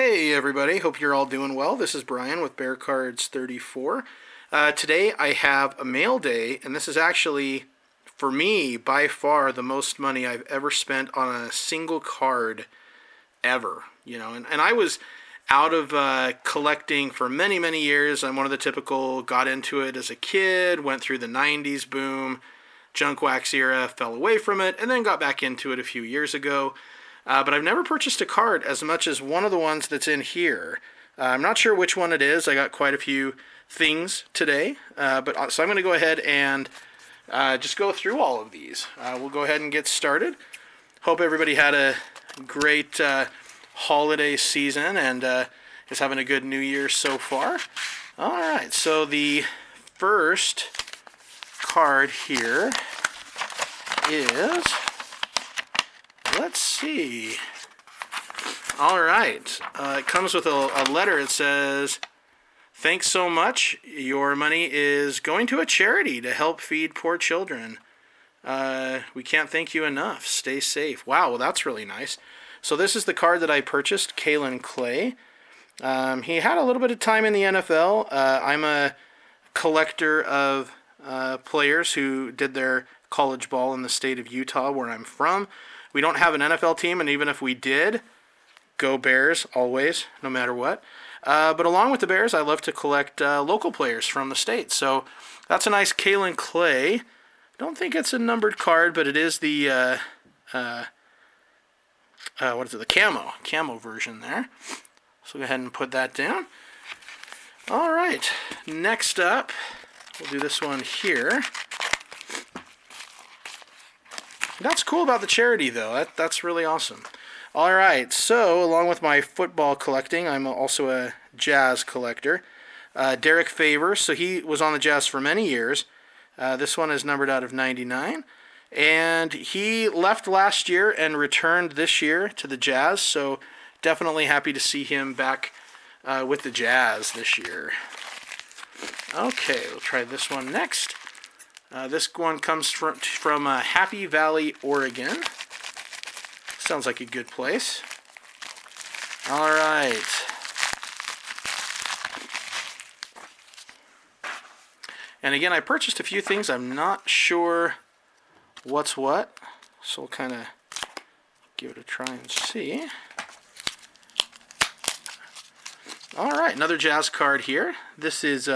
Hey everybody, hope you're all doing well. This is Brian with Bear Cards 34. Today I have a mail day, and this is actually, for me, by far the most money I've ever spent on a single card ever. And I was out of collecting for many, many years. I'm one of the typical, got into it as a kid, went through the 90s boom, junk wax era, fell away from it, and then got back into it a few years ago. But I've never purchased a card as much as one of the ones that's in here. I'm not sure which one it is. I got quite a few things today. So I'm going to go ahead and just go through all of these. We'll go ahead and get started. Hope everybody had a great holiday season and is having a good New Year so far. All right, so the first card here is... Let's see. All right. It comes with a letter. It says, "Thanks so much. Your money is going to a charity to help feed poor children. We can't thank you enough. Stay safe." Wow, well, that's really nice. So this is the card that I purchased, Kalen Clay. He had a little bit of time in the NFL. I'm a collector of players who did their college ball in the state of Utah, where I'm from. We don't have an NFL team, and even if we did, go Bears, always, no matter what. But along with the Bears, I love to collect local players from the state. So that's a nice Kalen Clay. I don't think it's a numbered card, but it is the, the camo version there. So go ahead and put that down. All right, next up, we'll do this one here. That's cool about the charity, though. That's really awesome. All right, so along with my football collecting, I'm also a Jazz collector. Derek Favors, so he was on the Jazz for many years. This one is numbered out of 99. And he left last year and returned this year to the Jazz, so definitely happy to see him back with the Jazz this year. Okay, we'll try this one next. This one comes from Happy Valley, Oregon. Sounds like a good place. All right. And again, I purchased a few things. I'm not sure what's what, so we'll kind of give it a try and see. All right, another Jazz card here. This is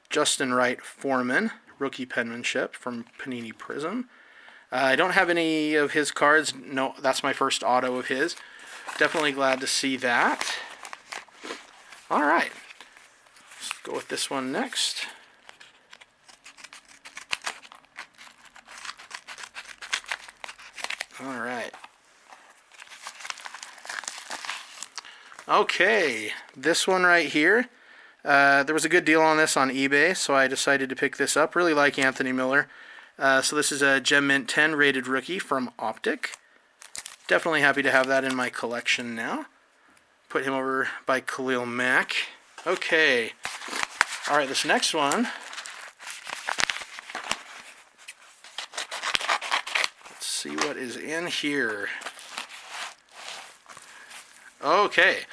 Justin Wright Foreman, rookie penmanship from Panini Prism. I don't have any of his cards. No, that's my first auto of his. Definitely glad to see that. All right, let's go with this one next. All right. Okay, this one right here. There was a good deal on this on eBay, so I decided to pick this up. Really like Anthony Miller. So this is a Gem Mint 10 rated rookie from Optic. Definitely happy to have that in my collection now. Put him over by Khalil Mack. Okay. All right, this next one. Let's see what is in here. Okay.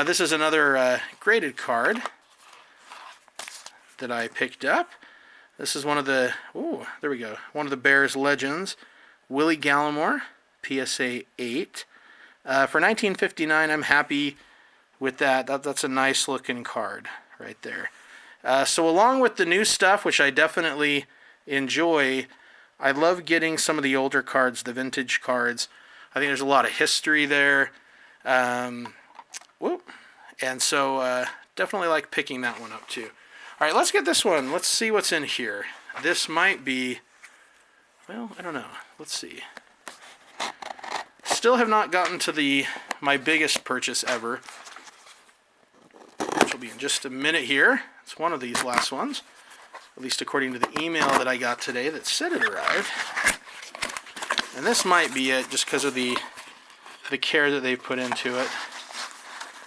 This is another graded card that I picked up. This is one of the, there we go, one of the Bears legends, Willie Galimore, PSA 8. For 1959, I'm happy with that. That's a nice looking card right there. So along with the new stuff, which I definitely enjoy, I love getting some of the older cards, the vintage cards. I think there's a lot of history there. And so definitely like picking that one up too. All right, let's get this one. Let's see what's in here. This might be, well, I don't know. Let's see. Still have not gotten to my biggest purchase ever, which will be in just a minute here. It's one of these last ones, at least according to the email that I got today that said it arrived. And this might be it, just because of the care that they put into it.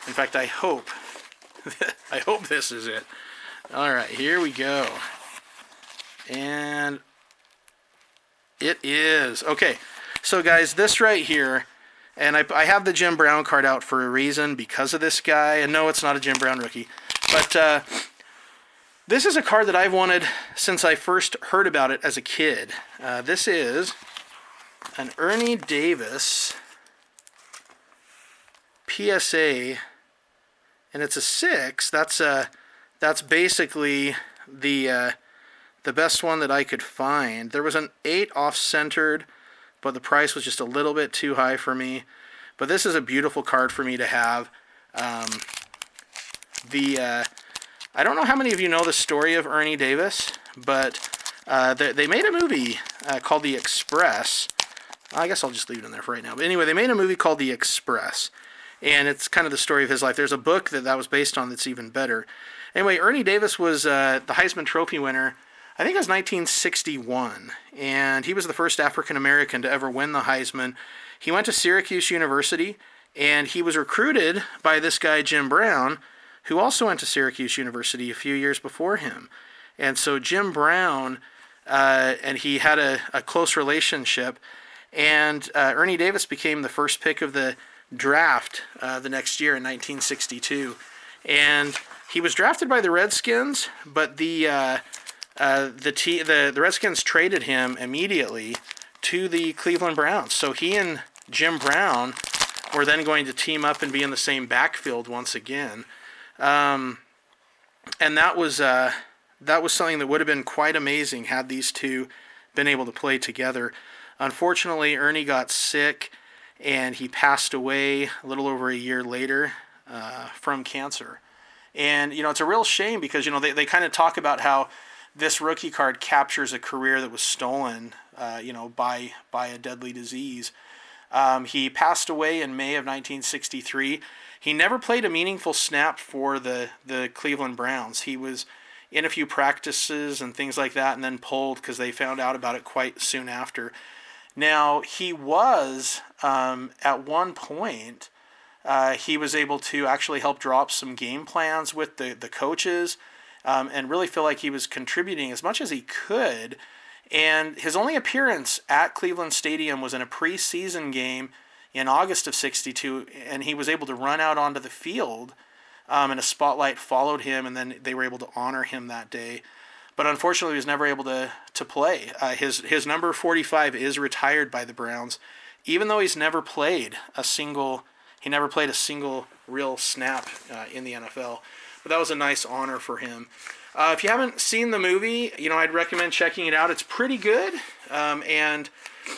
In fact, I hope this is it. All right, here we go. And it is. Okay, so guys, this right here And I have the Jim Brown card out for a reason because of this guy. And no, it's not a Jim Brown rookie. But this is a card that I've wanted since I first heard about it as a kid. This is an Ernie Davis PSA, and it's a 6. That's basically the best one that I could find. There was an 8 off-centered, but the price was just a little bit too high for me. But this is a beautiful card for me to have. I don't know how many of you know the story of Ernie Davis, but they made a movie called The Express. I guess I'll just leave it in there for right now. But anyway, they made a movie called The Express, and it's kind of the story of his life. There's a book that was based on that's even better. Anyway, Ernie Davis was the Heisman Trophy winner. I think it was 1961, and he was the first African-American to ever win the Heisman. He went to Syracuse University, and he was recruited by this guy, Jim Brown, who also went to Syracuse University a few years before him. And so Jim Brown and he had a close relationship, and Ernie Davis became the first pick of the draft the next year in 1962. And he was drafted by the Redskins, but the Redskins traded him immediately to the Cleveland Browns. So he and Jim Brown were then going to team up and be in the same backfield once again. And that was something that would have been quite amazing had these two been able to play together. Unfortunately, Ernie got sick, and he passed away a little over a year later from cancer. And, it's a real shame because, they kind of talk about how this rookie card captures a career that was stolen, by a deadly disease. He passed away in May of 1963. He never played a meaningful snap for the Cleveland Browns. He was in a few practices and things like that and then pulled because they found out about it quite soon after. Now, he was, at one point, he was able to actually help draw up some game plans with the coaches and really feel like he was contributing as much as he could. And his only appearance at Cleveland Stadium was in a preseason game in August of '62, and he was able to run out onto the field, and a spotlight followed him, and then they were able to honor him that day. But unfortunately, he was never able to play. His number 45 is retired by the Browns, even though he never played a single real snap in the NFL. But that was a nice honor for him. If you haven't seen the movie, I'd recommend checking it out. It's pretty good. And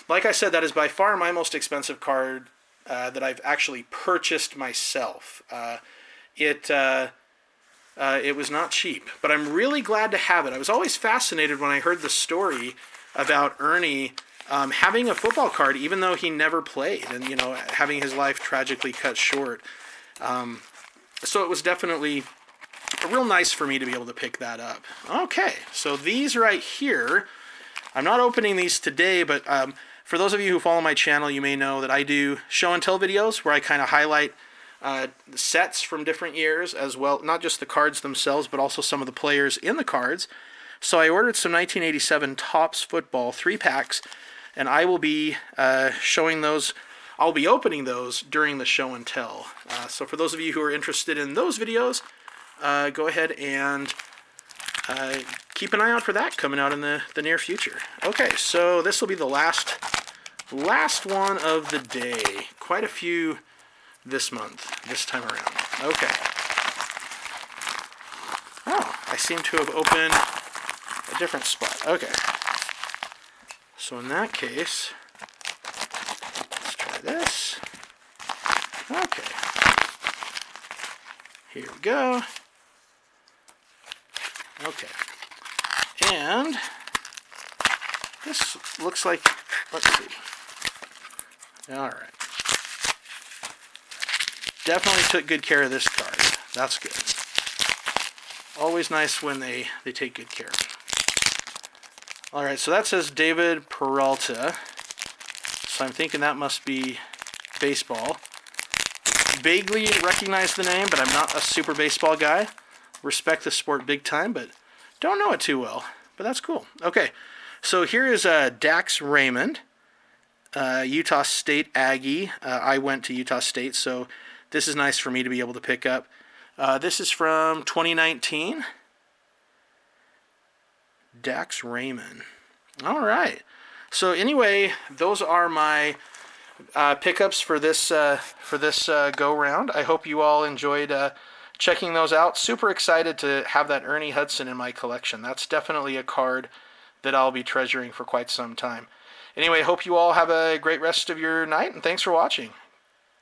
like I said, that is by far my most expensive card that I've actually purchased myself. It was not cheap, but I'm really glad to have it. I was always fascinated when I heard the story about Ernie having a football card, even though he never played, and having his life tragically cut short. So it was definitely real nice for me to be able to pick that up. Okay, so these right here, I'm not opening these today, but for those of you who follow my channel, you may know that I do show and tell videos where I kind of highlight sets from different years as well, not just the cards themselves, but also some of the players in the cards. So I ordered some 1987 Topps football 3-packs, and I will be showing those. I'll be opening those during the show and tell. So for those of you who are interested in those videos, go ahead and keep an eye out for that coming out in the near future. Okay, so this will be the last one of the day. Quite a few this month, this time around. Okay. Oh, I seem to have opened a different spot. Okay. So in that case, let's try this. Okay. Here we go. Okay. And this looks like, let's see. All right. Definitely took good care of this card. That's good. Always nice when they take good care of it. All right, so that says David Peralta. So I'm thinking that must be baseball. Vaguely recognize the name, but I'm not a super baseball guy. Respect the sport big time, but don't know it too well. But that's cool. Okay, so here is Dax Raymond. Utah State Aggie. I went to Utah State, so this is nice for me to be able to pick up. This is from 2019. Dax Raymond. All right. So anyway, those are my pickups for this go round. I hope you all enjoyed checking those out. Super excited to have that Ernie Hudson in my collection. That's definitely a card that I'll be treasuring for quite some time. Anyway, hope you all have a great rest of your night, and thanks for watching.